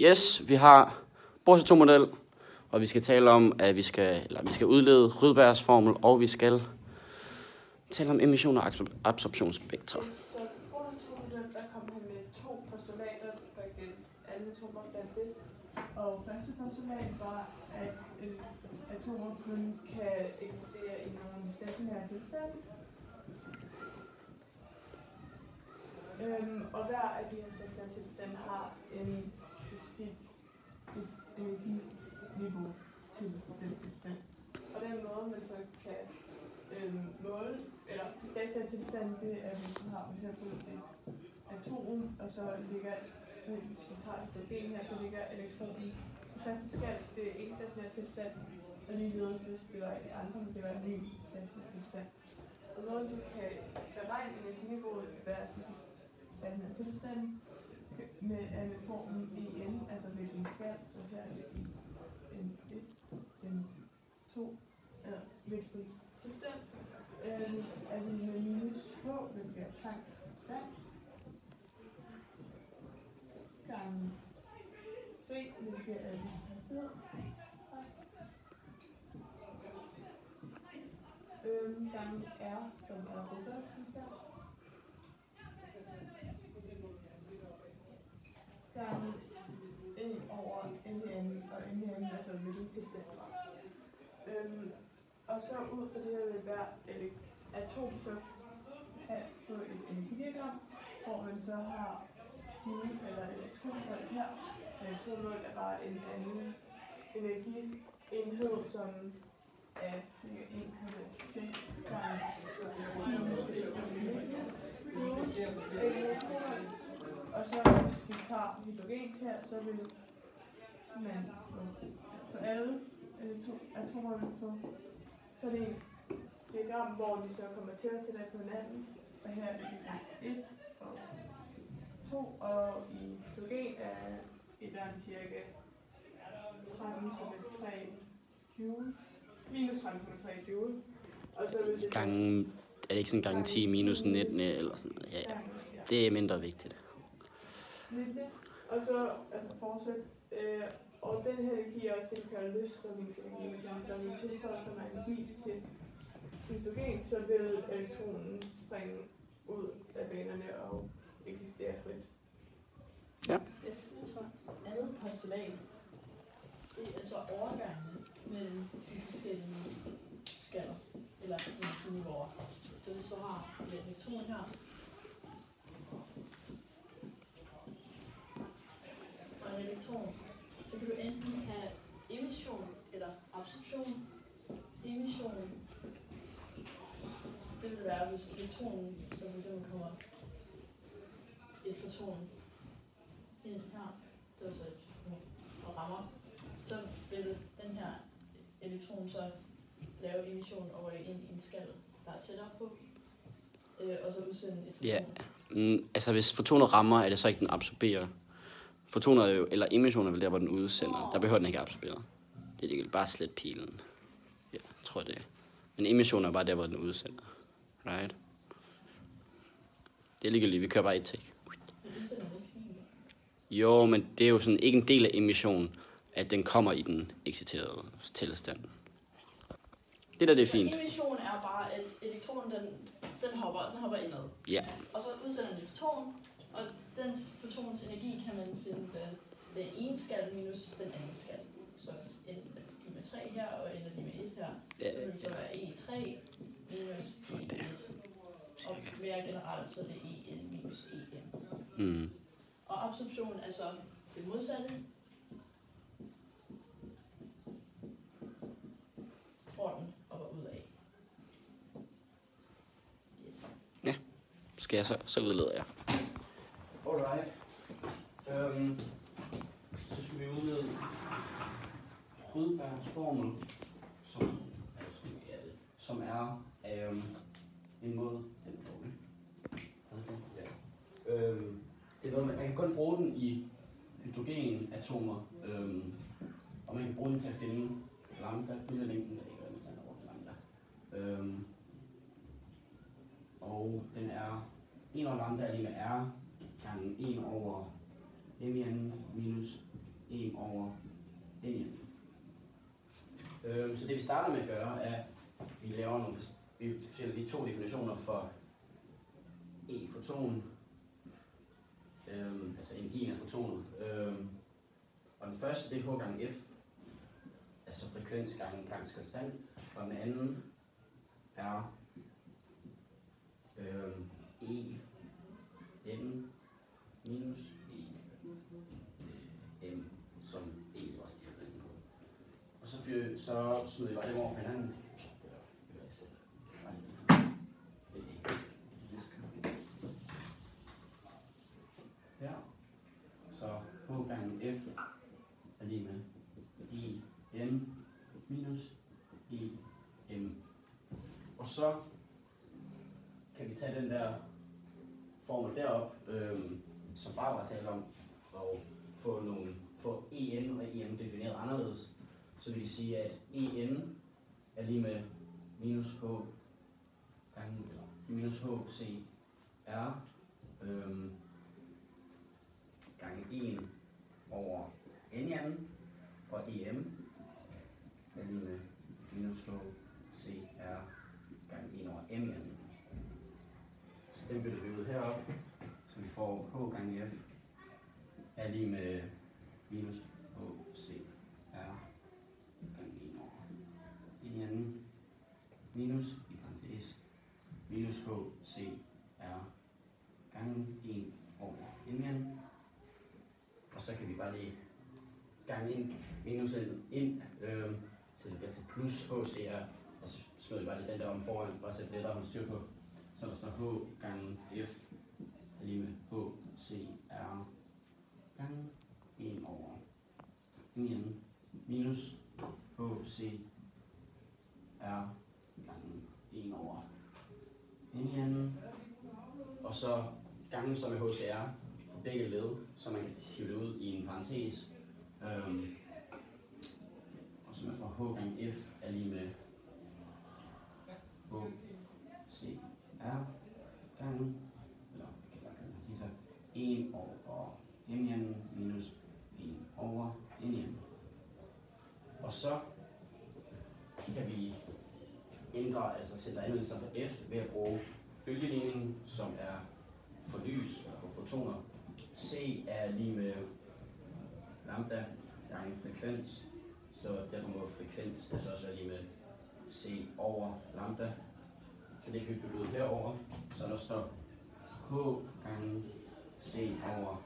Yes, vi har Bohr-model, og vi skal tale om, at vi skal udlede Rydbergs formel, og vi skal tale om emission og absorptionsspektre. Så Bohr-model, der kom han med to postulater, der gav alle atomer blandt det. Og første postulat var, at atomer kun kan eksistere i nogle stationære tilstande. Og hver af de her stationære tilstande har en specifik energiniveau til den tilstand. Og den måde, man så kan måle, eller de stationære tilstande, det er, hvis man har for eksempel et atom, og så ligger, hvis vi tager hydrogen her, så ligger elektronen på første skal, det er en stationær tilstand, og ligeledes hvis det var et andre, men det var en ny stationær tilstand. Og måden du kan beregne energiniveauet hver stationær tilstand med formen en, altså hvilken skal, så her er det en1, en2, hvilken tilstand, er vi med minus h, hvilket er Plancks konstant, gange c, hvilket er lyshastighed, gange r, som er Rydbergs konstant, gange e over n og n altså hvilken tilstand det var. Og så ud fra det her vil hver atom så have på et energidiagram, hvor man så har givet eller elektronvolt her. Elektronvolt er bare en anden energienhed, som er ca. 1,6 gange 10 elektroner. Og så hvis vi tager hydrogen her, så vil man på alle atomer få sådan en diagram, hvor de så kommer til på hinanden. Og her er det 1 og 2, og i hydrogen er etteren cirka 13,3 joule, minus 13,3 joule. Og så vil det gange, er det ikke sådan gange 10 minus 19 eller sådan noget? Ja. Det er mindre vigtigt. Og så fortsæt. Og den her giver også det, vi kalder løsstrømningsenergi. Hvis man tilføjer så meget energi til hydrogen, så vil elektronen springe ud af banerne og eksistere frit. Ja. Så andet postulat, det er så overgangen mellem de forskellige skaller, eller energiniveauer. Så hvis du har en elektron her, og en elektron, så kan du enten have emission eller absorption. Emission, det vil være, hvis elektronen, så vil den kommer et foton ind her, det er så og rammer, så vil den her elektron så lave emission over ind i en skal, der er tættere på, og så udsende et foton. Ja, altså hvis fotoner rammer, er det så ikke den absorberer. Fotoner er jo, eller emissioner er vel der, hvor den udsender. Der behøver den ikke absorbere. Det er bare slet pilen. Ja, jeg tror det. Men emissioner er bare der, hvor den udsender. Right? Det er ligegyldigt, vi kører bare et take. Jo, men det er jo sådan ikke en del af emissionen, at den kommer i den exciterede tilstand. Det der, det er fint. Så emission er bare, at elektronen, den hopper indad. Ja. Og så udsender den et foton, og den fotons energi kan man finde ved den ene skal minus den anden skal. Så enten de med 3 her, og ender de med 1 her, så vil det så være E3 minus E1. Og mere generelt, så er det En minus En. Og absorption er så det modsatte. Får den og ud af. Yes. Ja, skal jeg så udleder jeg. Alright. Så skal vi udlede Rydbergs formel, som er en måde, den er dårlig. Det er noget, man kan kun bruge den i hydrogenatomer, og man kan bruge den til at finde lambda, bølgelængden, der ikke er med lambda. Og den er 1 over lambda er lige med r gange 1 over m minus over n. Så det vi starter med at gøre, er, at vi laver nogle de to definitioner for E-foton, altså energien af fotonet. Og den første, det er H gange F, altså frekvens gange Plancks konstant, og den anden er E n minus E m, som E også giver den. Og så smider vi bare dem over for hinanden. Her. Så H gange F er lige med E m minus E m. Og så kan vi tage den der formel derop, som bare var tale om, og få En og Em defineret anderledes. Så vil det sige, at En er lige med minus H gange, eller minus HC R gange 1 over N, og Em er lige med minus HC R gange 1 over M. Så den bytter vi ud heroppe, så vi får H gange F er lige med minus HC R gange 1 over N, minus i parentes minus HC R gange 1 over N. Og så kan vi bare lige gange ind minusen ind, så det bliver til plus HCR, og så smider vi bare lige den der om foran, bare så det lettere at holde styr på. Så der står H gange F er lige med HCR gange 1 over N minus HCR gange 1 over N. Og så gange så med HCR på begge led, så man kan hive det ud i en parentes. Og så man får H gange F er lige med HCR gange, eller kan bare kalde det 1 over N minus 1 over N. Og så kan vi ændre, altså sætte anvendelse for F ved at bruge bølgeligningen, som er for lys, eller for fotoner. C er lige med lambda gange frekvens, så derfor må frekvens altså også være lige med C over lambda. Så det kan vi bytte ud herover, så der står H gange C over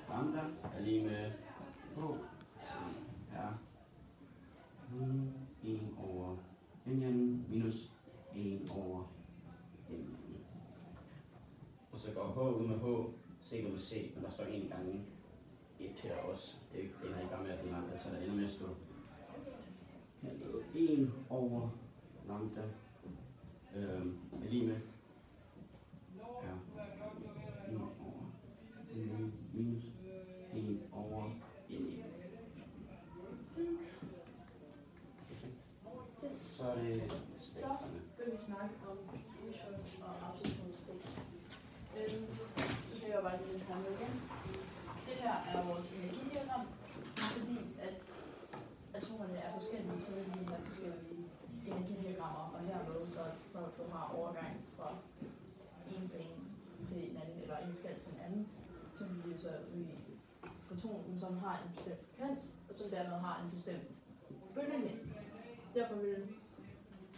lambda er lige med H C R 1 over N minus 1 over N. Og så går H ud med H, C ud med C, men der står 1 gange 1 her også. Det er i gang med at blive lambda, så der ender med at stå 1 over lambda er lige med her 1 over N minus 1 over N. Så er det spektrene. Så vil vi snakke om emissions- og absorptionsspektrum. Så vil jeg bare lige have med igen. Det her er vores energidiagram, fordi at atomerne er forskellige, så vil vi have forskellige energidiagrammer, og hermed så når du har overgang fra en bane til en anden, eller en skal til en anden, så vil vi så ud i fotonen, som har en bestemt frekvens, og som dermed har en bestemt bølgelængde. Derfor vil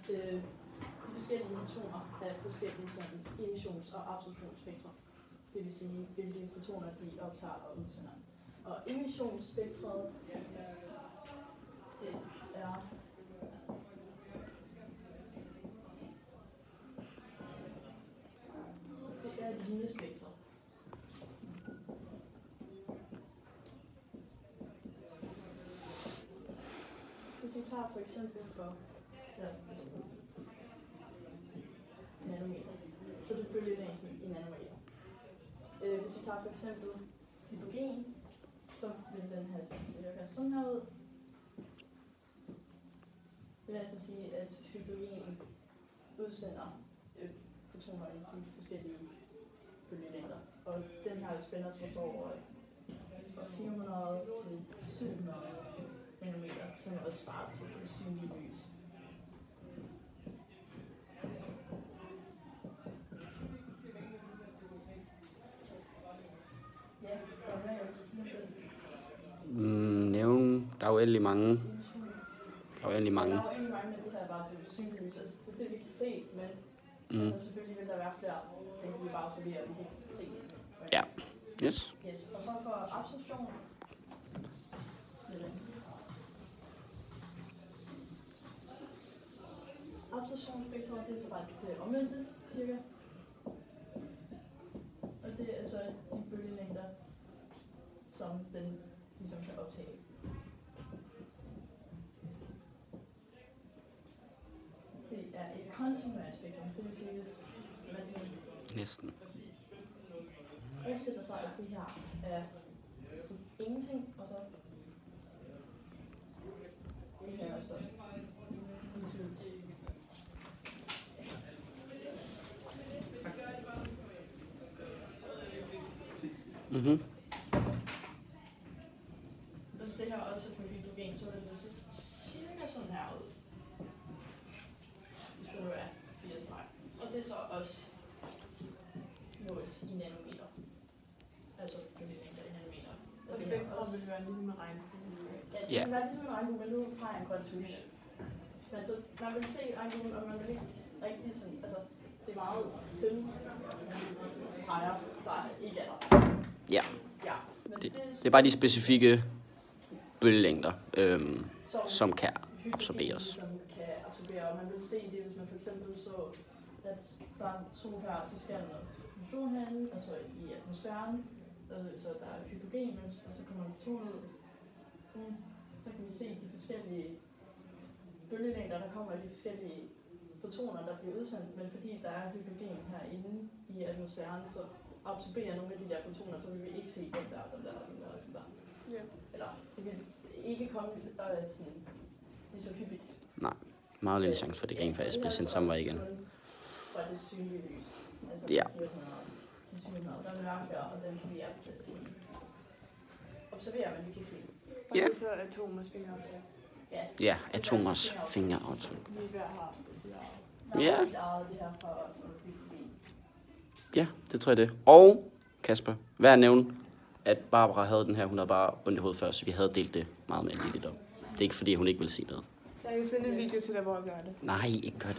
de forskellige fotoner have forskellige sådan, emissions- og absorptionsspektrum. Det vil sige, hvilke fotoner de optager og udsender. Og emissionsspektret, det er linjespektret. Hvis vi tager for eksempel for nanometer, så er det bølgelængden i nanometer. Hvis vi tager for eksempel hydrogen, så vil den have cirka sådan her ud. Det vil altså sige, at hydrogen udsender fotoner i de forskellige bølgelængder. Og den her spænder sig så over fra 400 til 700 svarer til det synlige lys. Ja, og hvad jeg vil sige det? Nævn, der er jo endelig mange. Der er jo endelig mange. Der er jo egentlig mange, men det her er bare det synlige lys. Altså, det er det, vi kan se, men altså, selvfølgelig vil der være flere. Det kan vi bare observere, vi kan ikke se det. Ja. Yes. Yes. Og så for absorption. Absorptionsspektrum, det er så bare det omvendte, cirka. Og det er så de bølgelængder, som den ligesom kan optage. Det er et kontinuert spektrum, det vil sige, hvis man Næsten. forestiller sig, at det her er sådan ingenting, og så det her er så udfyldt. Mhm. Hvis det her også er for hydrogen, så vil det se cirka sådan her ud. Hvis det nu er 4 streg. Og det er så også målt i nanometer. Altså bølgelængder i nanometer. Og spektrum vil være ligesom en regnbue. Ja, det kan være ligesom en regnbue, men nu har jeg en grøn tusche. Men så man vil se regnbuen, og man vil ikke rigtig sådan, altså det er meget tynde streger, der ikke er der. Ja. Ja, men Det er bare de specifikke bølgelængder, som kan absorberes. Som kan absorbere, og man vil se det, hvis man for eksempel så, at der er to her, så sker der noget fusion herinde, altså i atmosfæren, så der er hydrogen, og så kommer der to ned. Så kan vi se de forskellige bølgelængder, der kommer i de forskellige fotoner, der bliver udsendt, men fordi der er hydrogen herinde i atmosfæren, så absorberer nogle af de der fotoner, så vil vi ikke se den der. Ja. Eller det vil ikke komme sådan, lige så hyppigt. Nej, meget lille chance for, at det rent faktisk bliver sendt samme vej igen. Fra det synlige lys. Altså Ja. 400 til 700. Der er mørkere, og den kan vi observere, men vi kan ikke se. Og det er så atomers fingeraftryk. Ja, atomers fingeraftryk. Vi hver har sit Der eget. Ja. er sit eget det her for hydrogen. Ja, det tror jeg det. Og Kasper, værd at nævne, at Barbara havde den her, hun havde bare bundet hovedet før, så vi havde delt det meget mere lidt op. Det er ikke fordi, hun ikke vil sige noget. Jeg kan sende en video til dig, hvor jeg gør det. Nej, ikke gør det.